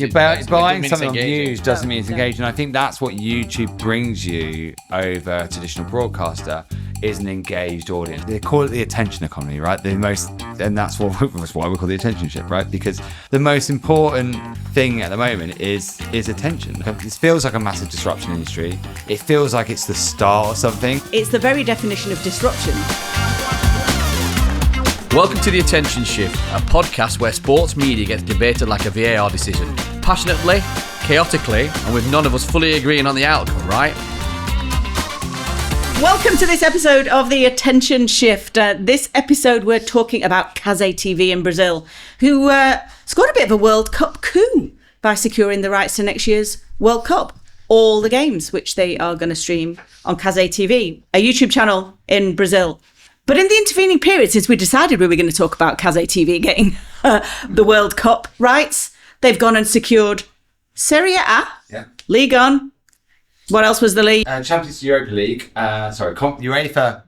Buying something on views doesn't mean it's engaging. I think that's what YouTube brings you over a traditional broadcaster, is an engaged audience. They call it the attention economy, right? And that's why we call the attention shift, right? Because the most important thing at the moment is attention. It feels like a massive disruption industry. It feels like it's the start of something. It's the very definition of disruption. Welcome to The Attention Shift, a podcast where sports media gets debated like a VAR decision. Passionately, chaotically, and with none of us fully agreeing on the outcome, right? Welcome to this episode of The Attention Shift. This episode we're talking about CazéTV in Brazil, who scored a bit of a World Cup coup by securing the rights to next year's World Cup. All the games, which they are going to stream on CazéTV, a YouTube channel in Brazil. But in the intervening period, since we decided we were going to talk about CazéTV getting the World Cup rights, they've gone and secured Serie A, Ligue 1. What else was the league? Champions Europa League, UEFA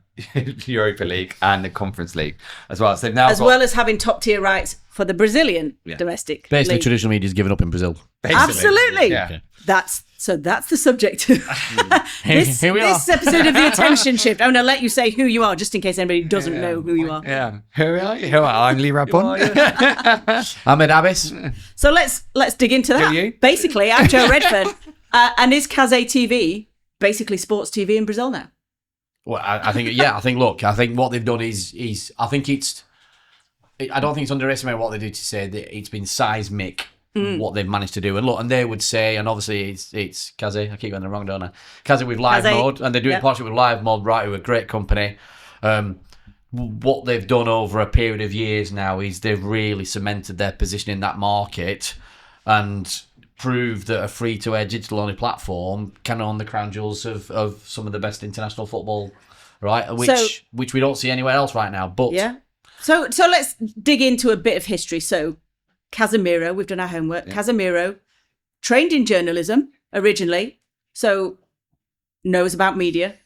Europa League and the Conference League as well. So now well as having top tier rights for the Brazilian domestic Basically, league. Traditional media's given up in Brazil. Basically. Absolutely. Yeah. Okay. That's the subject. Here we are. This episode of The Attention Shift. I'm going to let you say who you are, just in case anybody doesn't know who you are. Yeah. Who are you? I'm Lee Rapon. Ahmed Abbas. So let's dig into that. Who are you? Basically, I'm Joe Redfern. And is CazéTV basically sports TV in Brazil now? Well, I think what they've done is I don't think it's underestimated what they do to say that it's been seismic what they've managed to do. And look, and they would say, and obviously it's Kazé, I keep going the wrong, don't I? Kazé with Live Mode, and they're doing partnership with Live Mode, right, who are a great company. What they've done over a period of years now is they've really cemented their position in that market and proved that a free-to-air digital-only platform can own the crown jewels of some of the best international football, right? Which we don't see anywhere else right now. But So let's dig into a bit of history. So Casemiro, we've done our homework. Yeah. Casemiro, trained in journalism originally, so knows about media,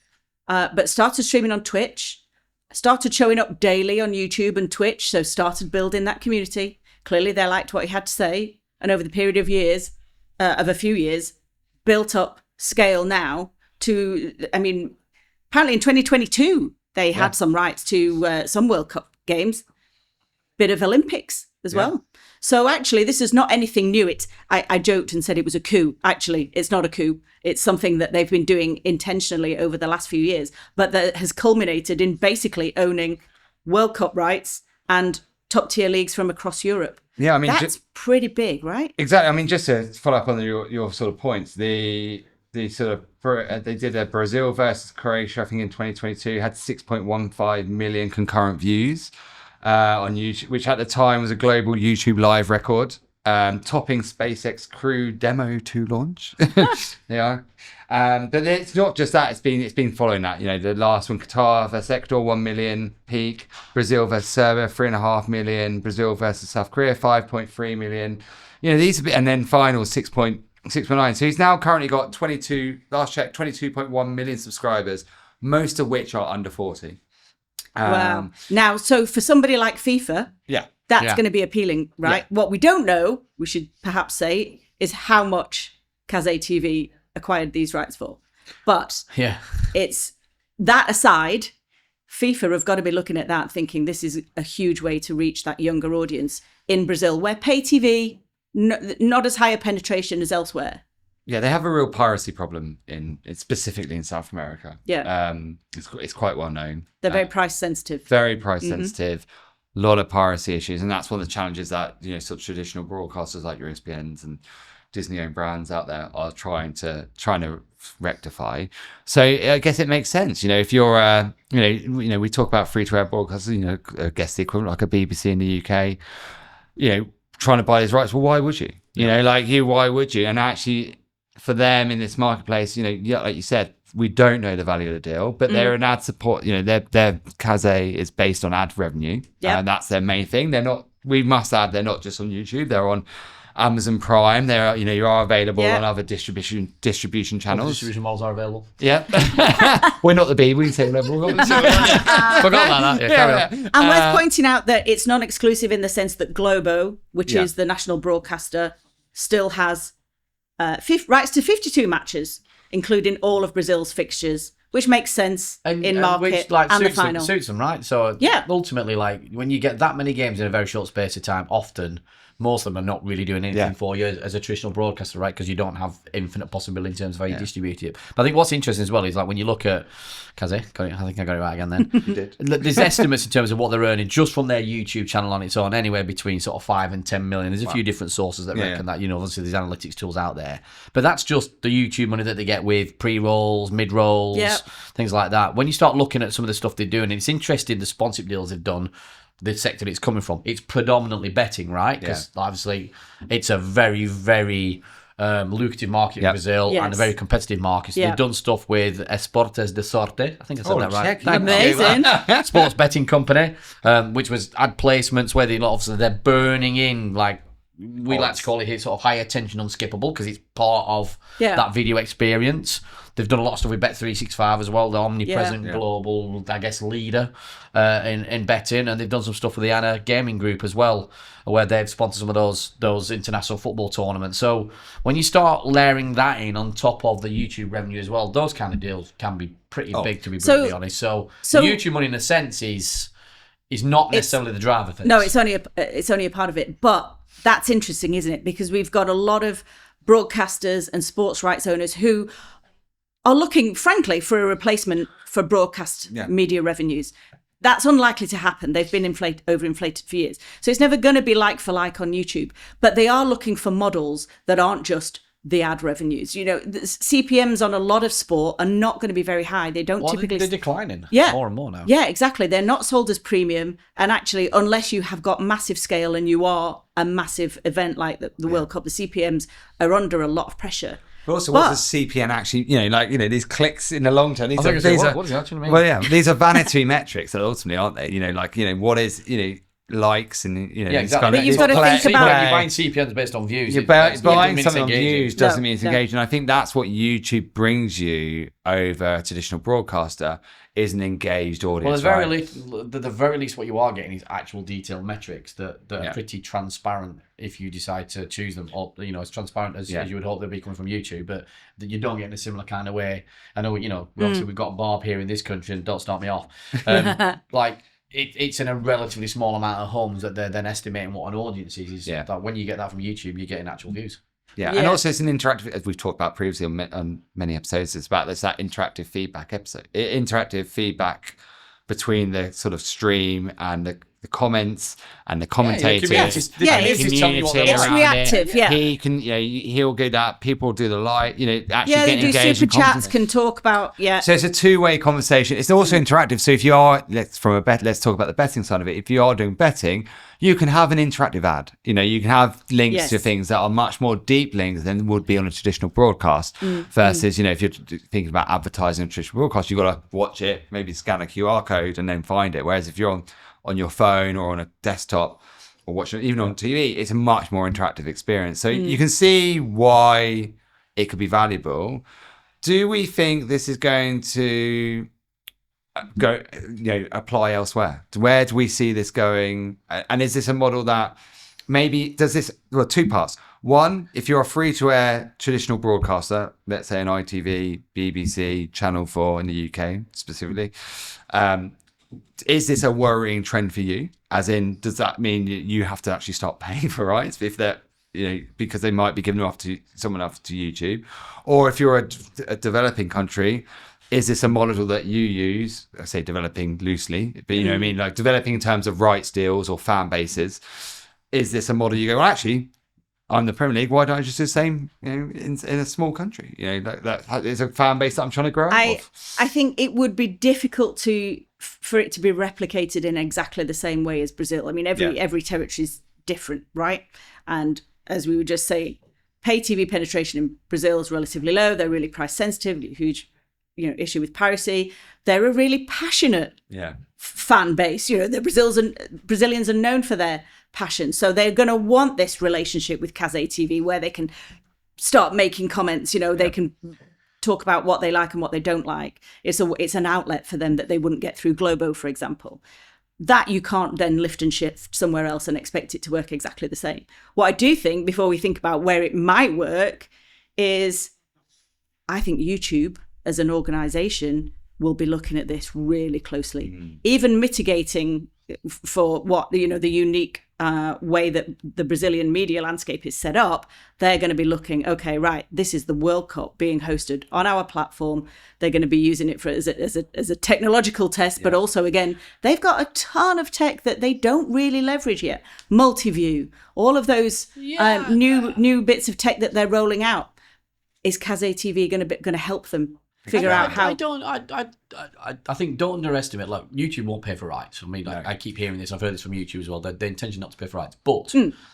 but started streaming on Twitch, started showing up daily on YouTube and Twitch, so started building that community. Clearly they liked what he had to say, and over the period of a few years, built up scale now to, apparently in 2022, they had some rights to some World Cup games, bit of Olympics as well. So actually, this is not anything new. I joked and said it was a coup. Actually, it's not a coup. It's something that they've been doing intentionally over the last few years, but that has culminated in basically owning World Cup rights and top tier leagues from across Europe. Yeah, that's pretty big, right? Exactly. Just to follow up on your sort of points, they did a Brazil versus Croatia, I think in 2022, had 6.15 million concurrent views on YouTube, which at the time was a global YouTube live record, topping SpaceX Crew demo to launch. But it's not just that. It's been following that. The last one, Qatar versus Ecuador, 1 million peak. Brazil versus Serbia, 3.5 million. Brazil versus South Korea, 5.3 million. These and then final 6.9. So he's now currently got 22.1 million subscribers, most of which are under 40. Wow. Now, so for somebody like FIFA, that's going to be appealing, right? Yeah. What we don't know, we should perhaps say, is how much CazéTV acquired these rights for. But it's that aside, FIFA have got to be looking at that thinking this is a huge way to reach that younger audience in Brazil, where pay TV, not as high a penetration as elsewhere. Yeah, they have a real piracy problem specifically in South America. Yeah. It's quite well known. They're very price sensitive. Very price sensitive. A lot of piracy issues. And that's one of the challenges that, sort of traditional broadcasters like your ESPNs and Disney-owned brands out there are trying to rectify. So I guess it makes sense. If you're, we talk about free-to-air broadcasters, I guess the equivalent like a BBC in the UK, trying to buy these rights. Well, why would you? Why would you? And actually, for them in this marketplace, like you said, we don't know the value of the deal, but they're an ad support. Their Kazé is based on ad revenue, and that's their main thing. We must add, they're not just on YouTube. They're on Amazon Prime. They're, you are available on other distribution channels. Distribution models are available. Yeah. We're not the B. We can say whatever we want. Forgot about that. Yeah, carry on. And worth pointing out that it's non-exclusive in the sense that Globo, which is the national broadcaster, still has rights to 52 matches, including all of Brazil's fixtures, which makes sense in market which, like, and the suits them, final. suits them, right? So ultimately, like, when you get that many games in a very short space of time, often most of them are not really doing anything for you as a traditional broadcaster, right? Because you don't have infinite possibility in terms of how you distribute it. But I think what's interesting as well is, like, when you look at Kaze, I think I got it right again then. You did. There's estimates in terms of what they're earning just from their YouTube channel on its own, anywhere between sort of 5 and 10 million. There's a few different sources that reckon that, you know, obviously there's analytics tools out there. But that's just the YouTube money that they get with pre-rolls, mid-rolls, things like that. When you start looking at some of the stuff they're doing, and it's interesting, the sponsorship deals they've done, the sector it's coming from, it's predominantly betting, right? Because obviously it's a very, very lucrative market in Brazil and a very competitive market. So they've done stuff with Esportes de Sorte. I think I said that right. Amazing. Sports betting company, which was ad placements where obviously they're burning in, like, we like to call it here, sort of high attention unskippable, because it's part of that video experience. They've done a lot of stuff with Bet365 as well, the omnipresent global, I guess, leader in betting. And they've done some stuff with the Anna Gaming Group as well, where they've sponsored some of those international football tournaments. So when you start layering that in on top of the YouTube revenue as well, those kind of deals can be pretty big, to be brutally honest. So the YouTube money, in a sense, is not necessarily the driver for this. No, it's only a part of it. But that's interesting, isn't it? Because we've got a lot of broadcasters and sports rights owners who are looking, frankly, for a replacement for broadcast media revenues. That's unlikely to happen. They've been overinflated for years. So it's never going to be like for like on YouTube. But they are looking for models that aren't just the ad revenues. You know, the CPMs on a lot of sport are not going to be very high. They don't typically... They're declining more and more now. Yeah, exactly. They're not sold as premium. And actually, unless you have got massive scale and you are a massive event like the World Cup, the CPMs are under a lot of pressure. But also, what does CPN actually, these clicks in the long term? What does it actually mean? Well, yeah, these are vanity metrics ultimately, aren't they? What is, likes and, exactly. But you've got to think about... You're buying CPNs based on views. You're buying something on views doesn't mean it's engaging. I think that's what YouTube brings you over a traditional broadcaster, is an engaged audience. Well, the very least what you are getting is actual detailed metrics that are pretty transparent if you decide to choose them. Or, as transparent as you would hope they'll be coming from YouTube, but that you don't get in a similar kind of way. I know, obviously we've got Barb here in this country, and don't start me off. It's in a relatively small amount of homes that they're then estimating what an audience is. That when you get that from YouTube, you're getting actual views. Yeah, and also it's an interactive, as we've talked about previously on many episodes, it's about that interactive feedback feedback between the sort of stream and the comments and the commentators. It's reactive. He can, he'll go that. People do the like, actually get do engaged. Super chats, can talk about. So it's a two-way conversation. It's also interactive. So if you are, let's talk about the betting side of it. If you are doing betting, you can have an interactive ad. You can have links to things that are much more deep links than would be on a traditional broadcast. Versus, if you're thinking about advertising on a traditional broadcast, you've got to watch it, maybe scan a QR code and then find it. Whereas if you're on your phone or on a desktop or watching even on TV, it's a much more interactive experience. So you can see why it could be valuable. Do we think this is going to apply elsewhere? Where do we see this going? And is this a model that maybe two parts. One, if you're a free-to-air traditional broadcaster, let's say an ITV, BBC, Channel 4 in the UK specifically, is this a worrying trend for you? As in, does that mean you have to actually start paying for rights if they're, because they might be given off to someone else to YouTube? Or if you're a developing country, is this a model that you use? I say developing loosely, but what I mean, like developing in terms of rights deals or fan bases. Is this a model you go, well, actually, I'm the Premier League, why don't I just do the same, in a small country? That is a fan base that I'm trying to grow out of. I think it would be difficult for it to be replicated in exactly the same way as Brazil. I mean, every territory is different, right? And as we would just say, pay TV penetration in Brazil is relatively low. They're really price sensitive, huge, issue with piracy. They're a really passionate fan base. The Brazilians are known for their passion. So they're going to want this relationship with CazéTV where they can start making comments, they can talk about what they like and what they don't like. It's an outlet for them that they wouldn't get through Globo, for example. that you can't then lift and shift somewhere else and expect it to work exactly the same. What I do think, before we think about where it might work, is I think YouTube as an organization will be looking at this really closely, even mitigating for what, the unique way that the Brazilian media landscape is set up. They're going to be looking, okay, right, this is the World Cup being hosted on our platform. They're going to be using it as a technological test, but also, again, they've got a ton of tech that they don't really leverage yet. Multi-view, all of those new bits of tech that they're rolling out. Is CazéTV going to help them figure out how? I think don't underestimate. Like, YouTube won't pay for rights. I mean, I keep hearing this. I've heard this from YouTube as well. Their intention not to pay for rights, but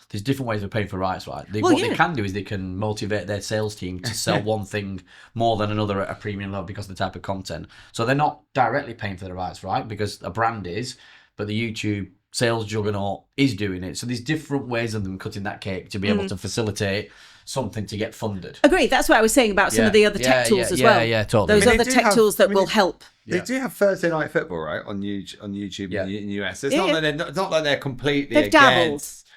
there's different ways of paying for rights. Right? They can do is they can motivate their sales team to sell one thing more than another at a premium level because of the type of content. So they're not directly paying for the rights, right? Because a brand is, but the YouTube sales juggernaut is doing it. So there's different ways of them cutting that cake to be able to facilitate something to get funded. Agreed. That's what I was saying about some of the other tech tools as well. Yeah, totally. Those other tech tools that will help. They do have Thursday Night Football, right, on YouTube in the US. It's not like they're completely against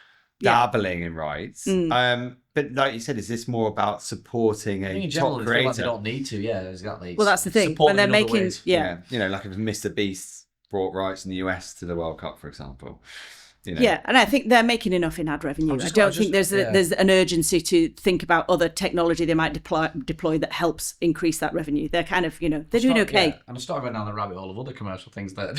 dabbling in rights. But like you said, is this more about supporting a top creator? Like they don't need to. Yeah, exactly. Well, that's the thing. When they're making, like if Mr. Beast brought rights in the US to the World Cup, for example. Yeah, and I think they're making enough in ad revenue. I don't think there's an urgency to think about other technology they might deploy that helps increase that revenue. They're kind of, they're doing okay. Yeah. And I started going down the rabbit hole of other commercial things that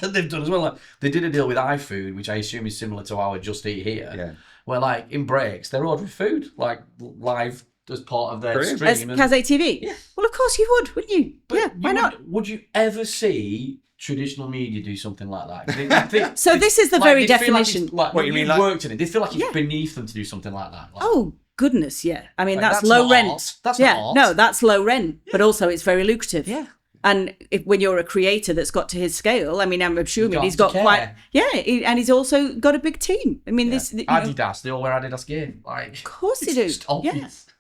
they've done as well. Like, they did a deal with iFood, which I assume is similar to our Just Eat Here. Yeah. Where, like, in breaks, they're ordering food, like, live as part of their stream. As CazéTV? Yeah. Well, of course you would, wouldn't you? But why not? Would you ever see traditional media do something like that? So this is the very definition. What you mean? Worked in it. They feel like it's beneath them to do something like that. Oh goodness, yeah. I mean, that's low rent. That's not art. No, that's low rent, but also it's very lucrative. Yeah. And when you're a creator that's got to his scale, I mean, I'm assuming he's got and he's also got a big team. I mean, this Adidas, they all wear Adidas gear. Like, of course they do.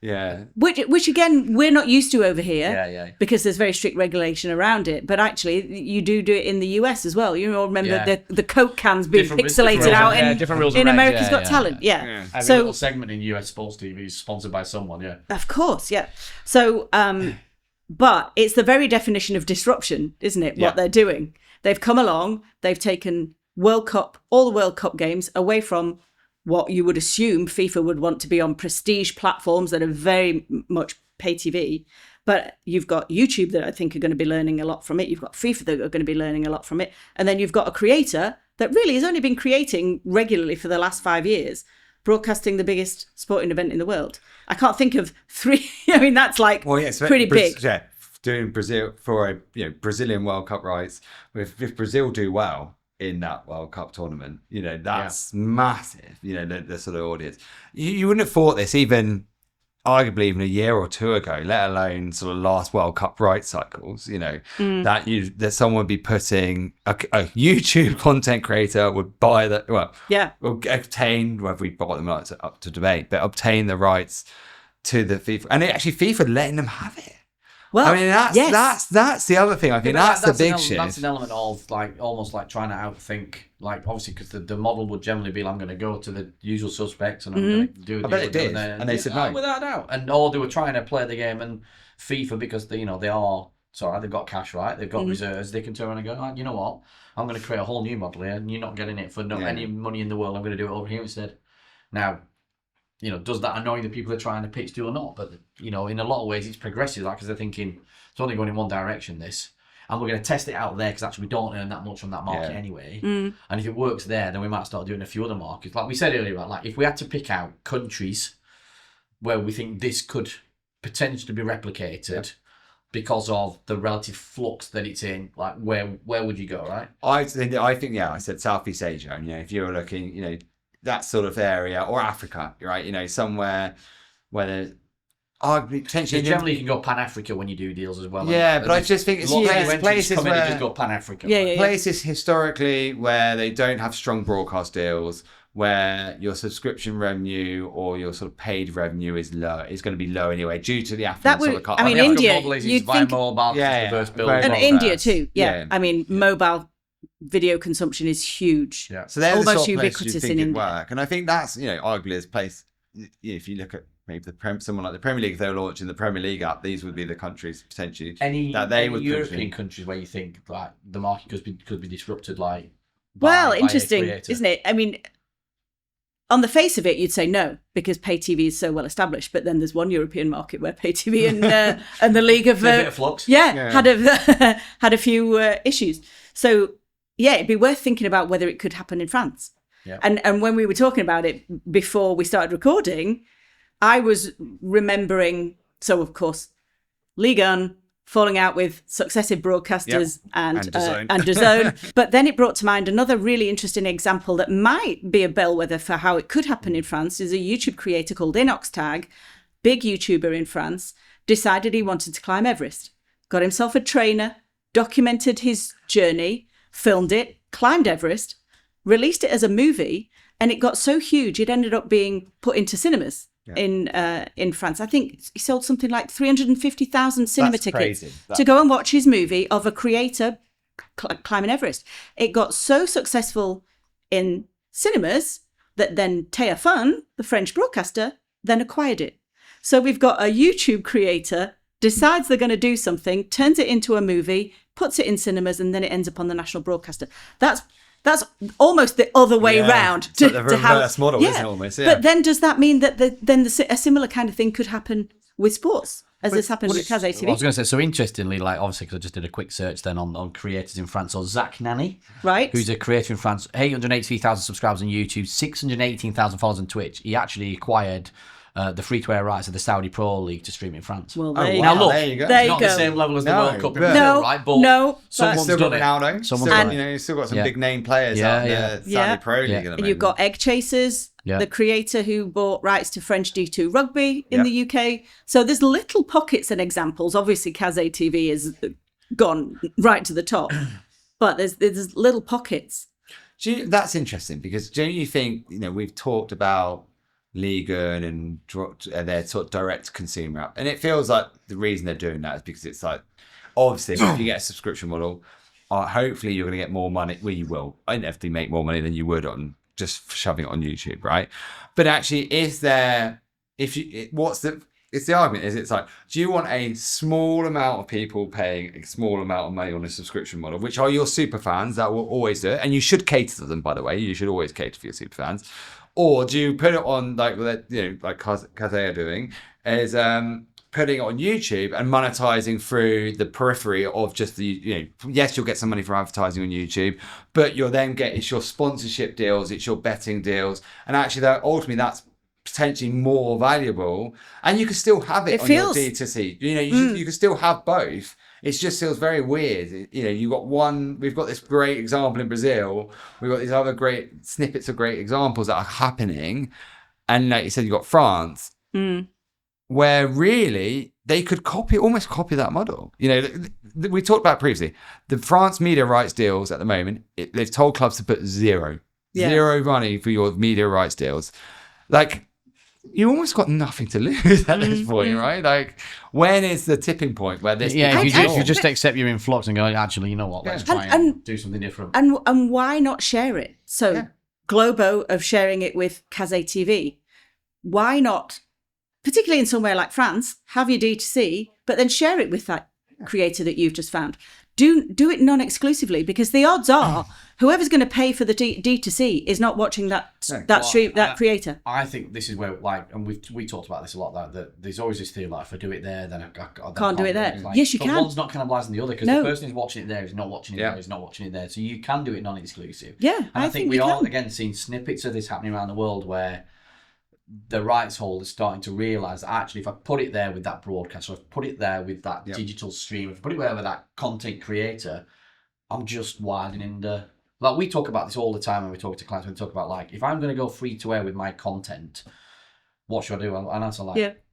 Yeah. Which again, we're not used to over here because there's very strict regulation around it. But actually, you do it in the US as well. You all remember the Coke cans being pixelated out in America's Got Talent. Yeah. Every little segment in US sports TV is sponsored by someone, Of course, yeah. So, but it's the very definition of disruption, isn't it, what they're doing? They've come along, they've taken all the World Cup games away from what you would assume FIFA would want to be on prestige platforms that are very much pay TV. But you've got YouTube that I think are going to be learning a lot from it. You've got FIFA that are going to be learning a lot from it. And then you've got a creator that really has only been creating regularly for the last 5 years, broadcasting the biggest sporting event in the world. I can't think of three. I mean, that's like pretty big. Yeah, doing Brazil for Brazilian World Cup rights. If Brazil do well in that World Cup tournament, that's massive. The sort of audience. You wouldn't have thought this arguably even a year or two ago, let alone sort of last World Cup rights cycles. That someone would be putting a YouTube content creator would buy will obtain, whether we bought them up to debate, but obtain the rights to the FIFA, and actually FIFA letting them have it. Well, I mean, that's the other thing. I think that's the big shift. That's an element of almost like trying to outthink, obviously, because the model would generally be, I'm going to go to the usual suspects and I'm going to do it. I bet it did, and they said no, without a doubt. Or they were trying to play the game, and FIFA, because they are sorry, they've got cash, right? They've got reserves. They can turn around and go, you know what? I'm going to create a whole new model here, and you're not getting it for any money in the world. I'm going to do it over here instead. Now, does that annoy the people they're trying to pitch to or not? But, in a lot of ways, it's progressive, because they're thinking it's only going in one direction, this. And we're going to test it out there because actually we don't earn that much from that market anyway. And if it works there, then we might start doing a few other markets. Like we said earlier, if we had to pick out countries where we think this could potentially be replicated because of the relative flux that it's in, where would you go, right? I think I said Southeast Asia. And, if you're looking, that sort of area, or Africa, right? Somewhere where there's potentially generally you can go Pan-Africa when you do deals as well. Yeah, but I just think it's places where just go Pan-Africa. Places historically where they don't have strong broadcast deals, where your subscription revenue or your sort of paid revenue is low. It's going to be low anyway due to the affluence of the car. I mean, India, you'd think mobile, and India too. Yeah, I mean, mobile video consumption is huge. Yeah. So they're Almost the sort of places ubiquitous you think in it'd India. work. And I think that's, arguably a place, if you look at maybe someone like the Premier League, if they were launching the Premier League app, these would be the countries potentially that they would European countries where you think like the market could be disrupted, like Well, by a interesting, creator? isn't it? I mean, on the face of it, you'd say no, because pay TV is so well established. But then there's one European market where pay TV and the League of A bit of flux. had a few issues. So yeah, it'd be worth thinking about whether it could happen in France. Yeah. And when we were talking about it before we started recording, I was remembering. So of course, Ligue 1 falling out with successive broadcasters and DAZN. But then it brought to mind another really interesting example that might be a bellwether for how it could happen in France. Is a YouTube creator called Inoxtag, big YouTuber in France, decided he wanted to climb Everest, got himself a trainer, documented his journey, filmed it, climbed Everest, released it as a movie, and it got so huge it ended up being put into cinemas. In France, I think he sold something like 350,000 cinema tickets to go and watch his movie of a creator climbing Everest. It got so successful in cinemas that then TF1, the French broadcaster, then acquired it. So we've got a YouTube creator decides they're going to do something, turns it into a movie, puts it in cinemas, and then it ends up on the national broadcaster. That's almost the other way round. It's like the reverse model, isn't it, almost? Yeah. But then does that mean that a similar kind of thing could happen with sports, as this happened with CazéTV? I was going to say, so interestingly, like obviously, because I just did a quick search then on creators in France, or Zach Nani, right, who's a creator in France, 883,000 subscribers on YouTube, 618,000 followers on Twitch. He actually acquired the free-to-air rights of the Saudi Pro League to stream in France. Well, Now look, there you go. There it's you not go. the same level as the World Cup in but- Brazil, right? But someone's Still done got it. Ronaldo. Someone's Still, done it. you've still got some Yeah. big name players out there. Saudi Pro League at the moment. And you've got Egg Chasers, the creator who bought rights to French D2 rugby in the UK. So there's little pockets and examples. Obviously, CazéTV has gone right to the top, but there's little pockets. That's interesting because do you think, we've talked about Ligue 1 and their sort of direct consumer app, and it feels like the reason they're doing that is because it's like, obviously, if you get a subscription model, hopefully you're going to get more money. Well, you will inevitably make more money than you would on just shoving it on YouTube, right? But actually, it's the argument is it's like, do you want a small amount of people paying a small amount of money on a subscription model, which are your super fans that will always do it, and you should cater to them, by the way. You should always cater for your super fans. Or do you put it on like Kazé are doing, is putting it on YouTube and monetizing through the periphery of just yes, you'll get some money for advertising on YouTube, but you'll then it's your sponsorship deals, it's your betting deals, and actually ultimately that's potentially more valuable, and you can still have it on your D2C. You can still have both. It just feels very weird. We've got this great example in Brazil. We've got these other great snippets of great examples that are happening. And like you said, you've got France, where really they could almost copy that model. We talked about previously, the France media rights deals at the moment, they've told clubs to put zero money for your media rights deals. Like, you almost got nothing to lose at this point, right? Like, when is the tipping point where this? Yeah, if you just accept your influx and go, actually, you know what? Let's try and do something different. And why not share it? So, Globo of sharing it with CazéTV. Why not, particularly in somewhere like France, have your D2C, but then share it with that creator that you've just found? Do it non-exclusively, because the odds are whoever's going to pay for the D2C is not watching that creator. I think this is where, and we talked about this a lot, that there's always this theory, like, if I do it there, then I can't do it there. Yes, you can. One's not cannibalising the other, because the person who's watching it there is not watching it there, is not watching it there. So you can do it non-exclusive. Yeah, and I think we are, again, seeing snippets of this happening around the world where the rights holders starting to realise that actually, if I put it there with that broadcaster, if I put it there with that digital stream, if I put it there with that content creator, I'm just widening the... Like, we talk about this all the time when we talk to clients. We talk about, like, if I'm going to go free to air with my content, what should I do? And answer,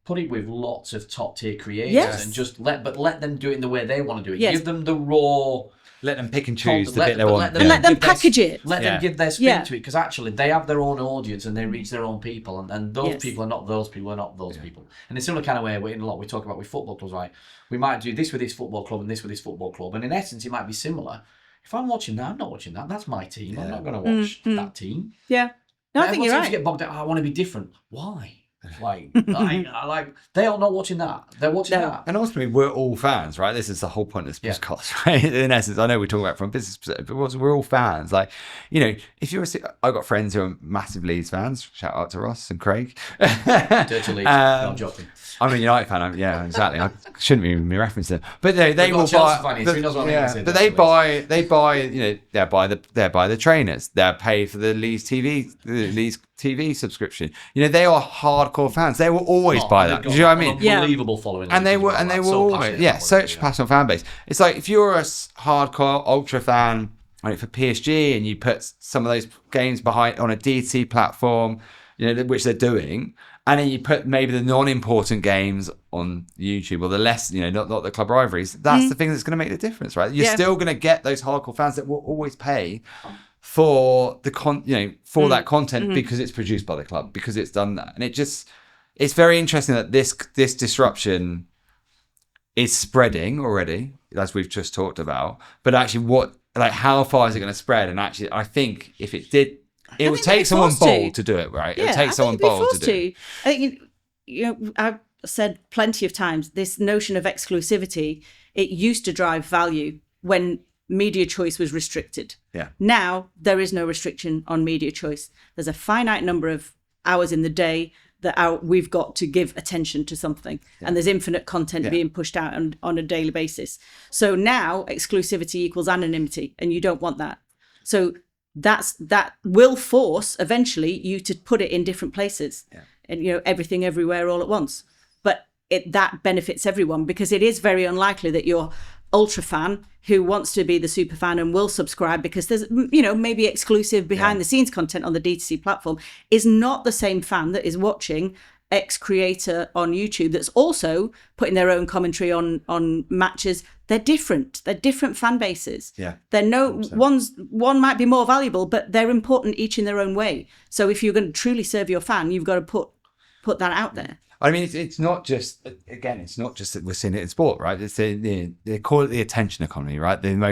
put it with lots of top tier creators and just let them do it in the way they want to do it. Give them the raw... Let them pick and choose the bit they want. Let them package it. Let them give their spin to it, because actually they have their own audience and they reach their own people, and those people are not those people, are not those people. And in a similar kind of way, in a lot we talk about with football clubs, right? We might do this with this football club and this with this football club, and in essence it might be similar. if I'm watching that, I'm not watching that. That's my team. I'm not going to watch that team. Yeah. No, I think you're right. To get bogged down. I want to be different. Why? Like, they are not watching that. They're watching that. And ultimately, we're all fans, right? This is the whole point of this podcast, right? In essence, I know we talk about it from a business perspective, but we're all fans. Like, you know, if you're, I've got friends who are massive Leeds fans. Shout out to Ross and Craig. Dirty Leeds. No, I'm joking. I'm a United fan. Yeah, exactly. I shouldn't even be referencing them, but they will buy. But they buy. You know, they buy the trainers. They pay for the Leeds TV subscription. You know, they are hardcore fans. They will always buy that. Do you know what I mean? Unbelievable following. And they will always, such passionate fan base. It's like if you're a hardcore ultra fan, like for PSG, and you put some of those games behind on a DT platform, you know, which they're doing. And then you put maybe the non-important games on YouTube or the less, you know, not the club rivalries. That's the thing that's going to make the difference, right? You're still going to get those hardcore fans that will always pay for the that content because it's produced by the club, because it's done that. And it's very interesting that this disruption is spreading already, as we've just talked about. But actually, how far is it going to spread? And actually, I think if it did. It would take someone bold to do it, right? It would take someone bold to do it. I think, you know, I've said plenty of times, this notion of exclusivity, it used to drive value when media choice was restricted. Yeah. Now, there is no restriction on media choice. There's a finite number of hours in the day that we've got to give attention to something. Yeah. And there's infinite content being pushed out on a daily basis. So now, exclusivity equals anonymity, and you don't want that. So that will force eventually you to put it in different places and, you know, everything everywhere all at once. But that benefits everyone, because it is very unlikely that your ultra fan who wants to be the super fan and will subscribe because there's, you know, maybe exclusive behind the scenes content on the D2C platform is not the same fan that is watching X creator on YouTube that's also putting their own commentary on matches. They're different fan bases. Yeah. They're one might be more valuable, but they're important each in their own way. So if you're going to truly serve your fan, you've got to put that out there. I mean, it's not just, again, it's not just that we're seeing it in sport, right? It's they call it the attention economy, right? And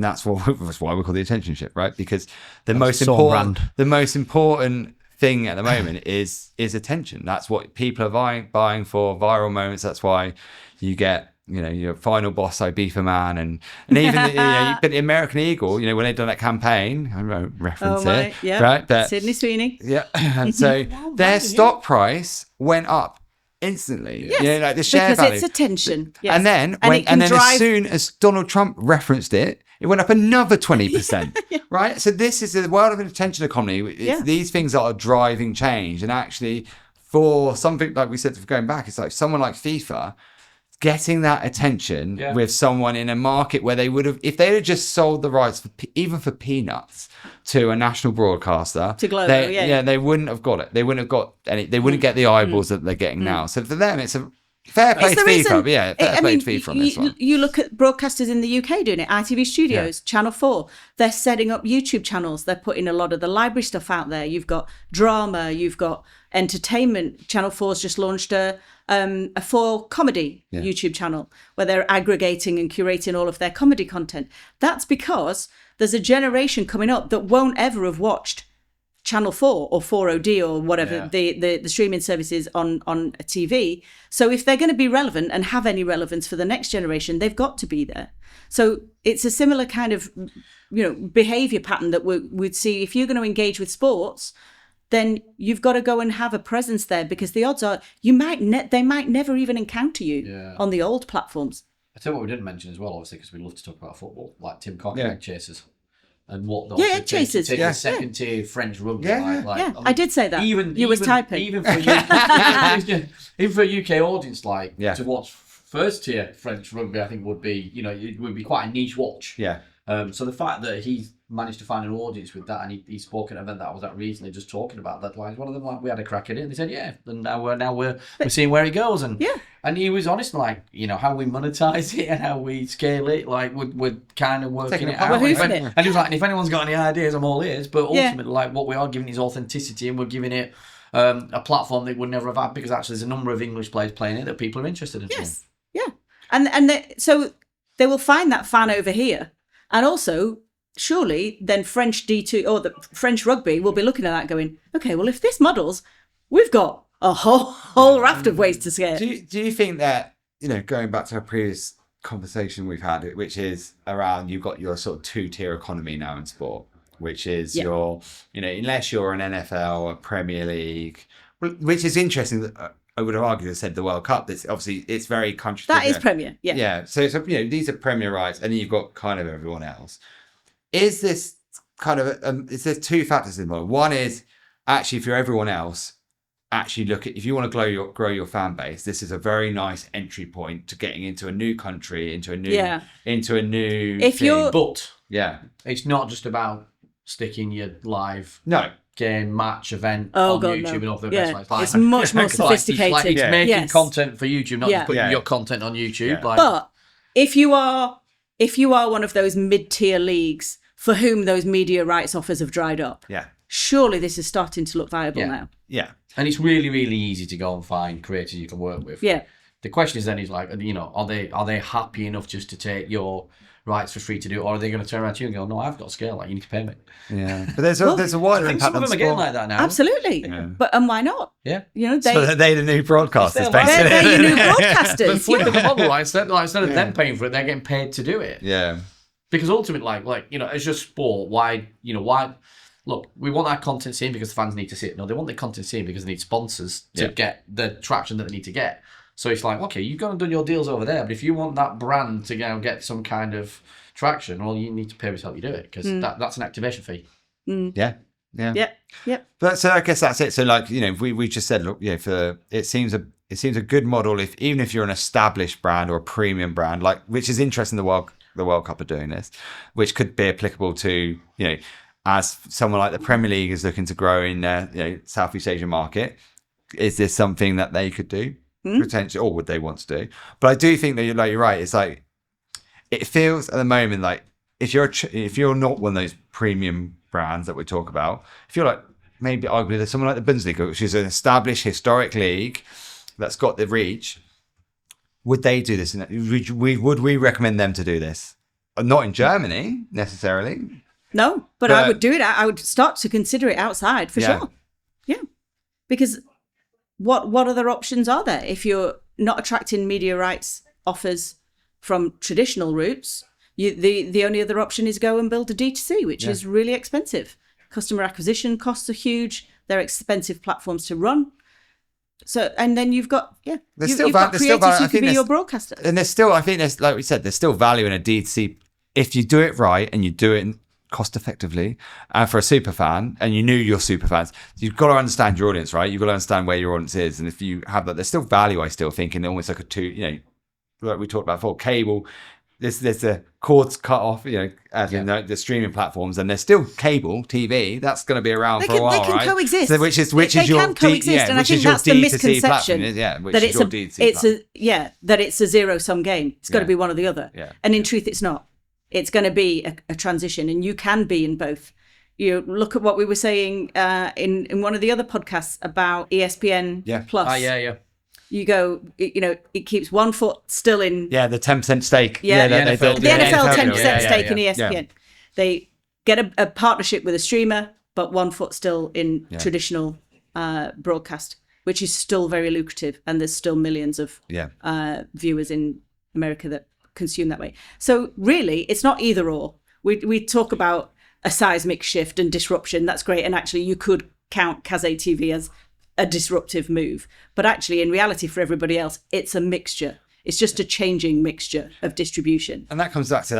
that's why we call the attention ship, right? Because the most important thing at the moment is attention. That's what people are buying for, viral moments. That's why you get, you know, your final boss Ibiza man and even but the American Eagle, you know, when they've done that campaign, I won't reference it, right? But Sydney Sweeney, and so their stock price went up instantly. Yes, you know, like the share because value. it's attention. Yes. And then as soon as Donald Trump referenced it, it went up another 20%, right? So this is the world of an attention economy. It's these things that are driving change. And actually, for something like we said, going back, it's like someone like FIFA getting that attention with someone in a market where they would have, if they had just sold the rights even for peanuts to a national broadcaster, to Globo, they wouldn't have got it. They wouldn't have got any. They wouldn't get the eyeballs that they're getting now. So for them, it's a fair play to FIFA. Fair play to FIFA on this one. You look at broadcasters in the UK doing it. ITV Studios, Channel 4. They're setting up YouTube channels. They're putting a lot of the library stuff out there. You've got drama. You've got entertainment. Channel 4's just launched a 4 comedy YouTube channel where they're aggregating and curating all of their comedy content. That's because there's a generation coming up that won't ever have watched Channel 4 or 4OD or whatever the streaming services on a TV. So if they're going to be relevant and have any relevance for the next generation, they've got to be there. So it's a similar kind of, you know, behavior pattern that we'd see if you're going to engage with sports. Then you've got to go and have a presence there, because the odds are they might never even encounter you on the old platforms. I tell you what we didn't mention as well, obviously, because we love to talk about football, like Tim Cox egg chasers and what those chasers. Take a second tier French rugby. I did say that. You was typing. Even for a UK audience, to watch first tier French rugby, I think would be, you know, it would be quite a niche watch. Yeah. So the fact that he's managed to find an audience with that, and he spoke at an event that I was at recently, just talking about that line. One of them, like, we had a crack at it, and they said, and now we're seeing where it goes, and he was honest, like, you know, how we monetize it and how we scale it, like we're kind of working it out. And he was like, and if anyone's got any ideas, I'm all ears. But ultimately, like, what we are giving is authenticity, and we're giving it a platform that we'd never have had, because actually there's a number of English players playing it that people are interested in. Yes, and so they will find that fan over here. And also, surely then French D2 or the French rugby will be looking at that going, okay, well, if this models, we've got a whole raft of ways to scale. Do you think that, going back to our previous conversation we've had, which is around, you've got your sort of 2-tier economy now in sport, which is your, unless you're an NFL, a Premier League, which is interesting that I would have argued, said the World Cup. It's obviously, it's very country. That is Premier, yeah. Yeah. So these are Premier rights, and then you've got kind of everyone else. Is this kind of is there 2 factors involved? One is actually, if you're everyone else, actually look at, if you want to grow your fan base, this is a very nice entry point to getting into a new country, into a new if thing. you're But yeah, it's not just about sticking your live no. game match event Oh, on God, YouTube no. and off the Yeah. best. Like, It's much more it's sophisticated. it's making Yes. content for YouTube, not Yeah. just putting Yeah. your content on YouTube. Yeah. Like, But if you are one of those mid-tier leagues for whom those media rights offers have dried up, Yeah. surely this is starting to look viable Yeah. now. Yeah. and it's really, really easy to go and find creators you can work with. Yeah. The question is then is like, are they happy enough just to take your rights for free to do it, or are they going to turn around to you and go, no, I've got scale, like you need to pay me? Yeah. But there's a wider I think impact some of on them are getting sport. like that now. Absolutely. Yeah. But why not? Yeah. They So they're the new broadcasters, They're basically. they're your new But broadcasters. flipping the model, instead of them paying for it, they're getting paid to do it. Yeah. Because ultimately, as just sport, why? Look, we want our content seen because the fans need to see it. No, they want the content seen because they need sponsors to get the traction that they need to get. So it's like, okay, you've gone and done your deals over there, but if you want that brand to go and get some kind of traction, well, you need to pay us to help you do it, because that's an activation fee. Yeah. Yeah. Yep. But so I guess that's it. So we just said, look, it seems a good model even if you're an established brand or a premium brand, which is interesting. The World Cup are doing this, which could be applicable to as someone like the Premier League is looking to grow in their Southeast Asian market. Is this something that they could do potentially, or would they want to do? But I do think that you're right. It's like, it feels at the moment like if you're not one of those premium brands that we talk about, if you're like, maybe arguably there's someone like the Bundesliga, which is an established historic league that's got the reach, would they do this? Would we recommend them to do this? Not in Germany necessarily. No, but I would do it. I would start to consider it outside for sure. Yeah. Because what other options are there if you're not attracting media rights offers from traditional routes? The only other option is go and build a D2C, which is really expensive. Customer acquisition costs are huge. They're expensive platforms to run. So, and then you've got you've got creators who can be your broadcaster. And I think there's, like we said, there's still value in a D2C if you do it right and you do it cost effectively. And for a super fan, and you knew your super fans, you've got to understand your audience, right? You've got to understand where your audience is. And if you have that, there's still value, I still think, in almost like like we talked about before, cable. There's a cords cut off, as in the streaming platforms, and there's still cable TV that's going to be around for a while, they can right? coexist. So which is they your can coexist, and I think that's the misconception that it's a zero-sum game. It's got to be one or the other, and in truth, it's not. It's going to be a transition, and you can be in both. You look at what we were saying in one of the other podcasts about ESPN Plus. You go, it keeps one foot still in. Yeah, the 10% stake. The NFL 10% stake in ESPN. Yeah. They get a partnership with a streamer, but one foot still in traditional broadcast, which is still very lucrative. And there's still millions of viewers in America that consume that way. So really, it's not either or. We talk about a seismic shift and disruption. That's great. And actually, you could count CazéTV as a disruptive move, but actually in reality for everybody else it's a mixture. It's just a changing mixture of distribution, and that comes back to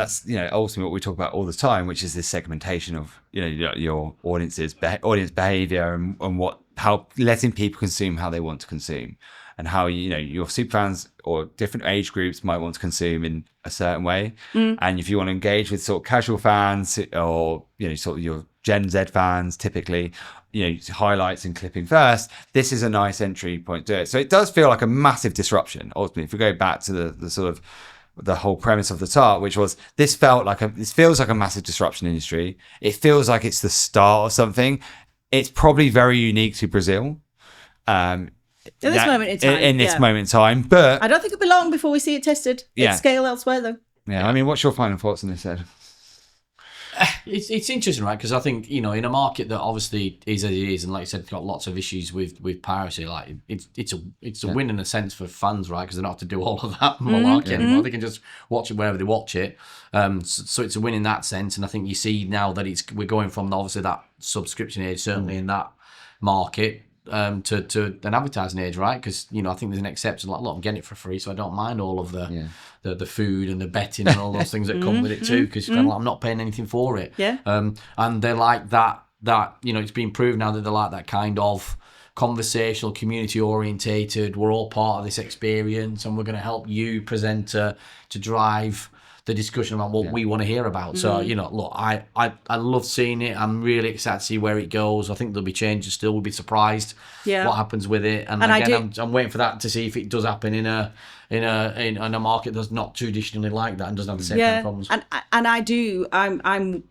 ultimately what we talk about all the time, which is this segmentation of your audience behavior and how letting people consume how they want to consume, and how your super fans or different age groups might want to consume in a certain way. And if you want to engage with sort of casual fans or sort of your Gen Z fans, typically highlights and clipping first, this is a nice entry point to it. So it does feel like a massive disruption. Ultimately, if we go back to the sort of the whole premise of the start, which was this feels like a massive disruption industry. It feels like it's the start of something. It's probably very unique to Brazil. In this moment in time. But I don't think it'll be long before we see it tested at scale elsewhere, though. Yeah, I mean, what's your final thoughts on this, Ed? It's interesting, right? Because I think, in a market that obviously is as it is, and like you said, it's got lots of issues with piracy. Like it's a win in a sense for fans, right? Because they don't have to do all of that malarkey anymore. They can just watch it wherever they watch it. So it's a win in that sense. And I think you see now that we're going from obviously that subscription age, certainly in that market, to an advertising age, right? Because I think there's an exception. Like, look, I'm getting it for free, so I don't mind all of the food and the betting and all those things that come with it too. Because kind of like, I'm not paying anything for it. Yeah. And they're like that. It's been proved now that they're like that kind of conversational, community orientated. We're all part of this experience, and we're going to help you, presenter, to drive the discussion about what we want to hear about. So, look, I love seeing it. I'm really excited to see where it goes. I think there'll be changes still. We'll be surprised what happens with it. And again, I'm waiting for that to see if it does happen in a market that's not traditionally like that and doesn't have the same kind of problems. And I'm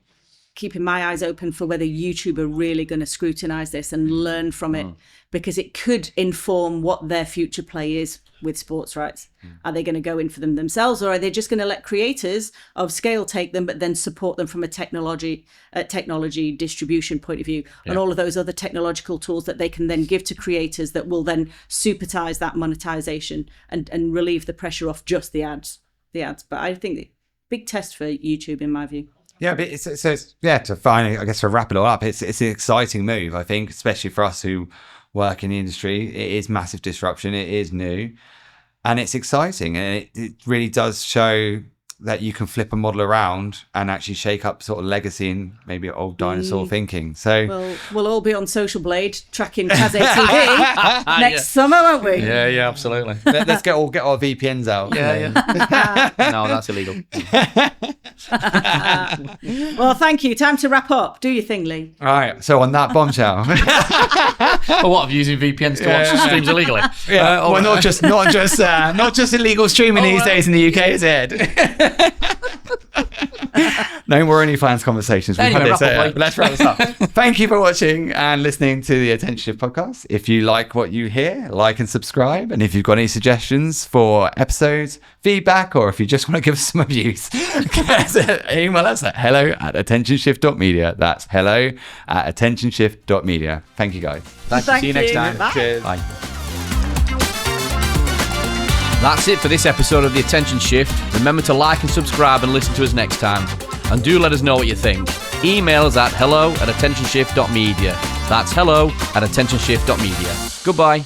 keeping my eyes open for whether YouTube are really going to scrutinise this and learn from it, because it could inform what their future play is with sports rights. Are they going to go in for them themselves, or are they just going to let creators of scale take them, but then support them from a technology distribution point of view, and all of those other technological tools that they can then give to creators that will then supersize that monetization and relieve the pressure off just the ads. But I think big test for YouTube in my view. Yeah, but to finally, I guess, to wrap it all up, it's an exciting move, I think, especially for us who work in the industry. It is massive disruption. It is new, and it's exciting, and it really does show that you can flip a model around and actually shake up sort of legacy and maybe old dinosaur thinking. So we'll all be on Social Blade tracking CazéTV next summer, won't we? Yeah, absolutely. Let's get our VPNs out. Yeah. No, that's illegal. Well, thank you. Time to wrap up. Do your thing, Lee. All right. So on that bombshell. For what, of using VPNs to watch streams illegally? Yeah. Well, not just illegal streaming these days in the UK, is it? No more OnlyFans conversations. Anyway, let's wrap this up. Thank you for watching and listening to the Attention Shift podcast. If you like what you hear, like and subscribe. And if you've got any suggestions for episodes, feedback, or if you just want to give us some abuse, email us at hello@attentionshift.media. That's hello@attentionshift.media. Thank you, guys. Thank you. See you next time. Bye. Cheers. Bye. That's it for this episode of The Attention Shift. Remember to like and subscribe and listen to us next time. And do let us know what you think. Email us at hello@attentionshift.media. That's hello@attentionshift.media. Goodbye.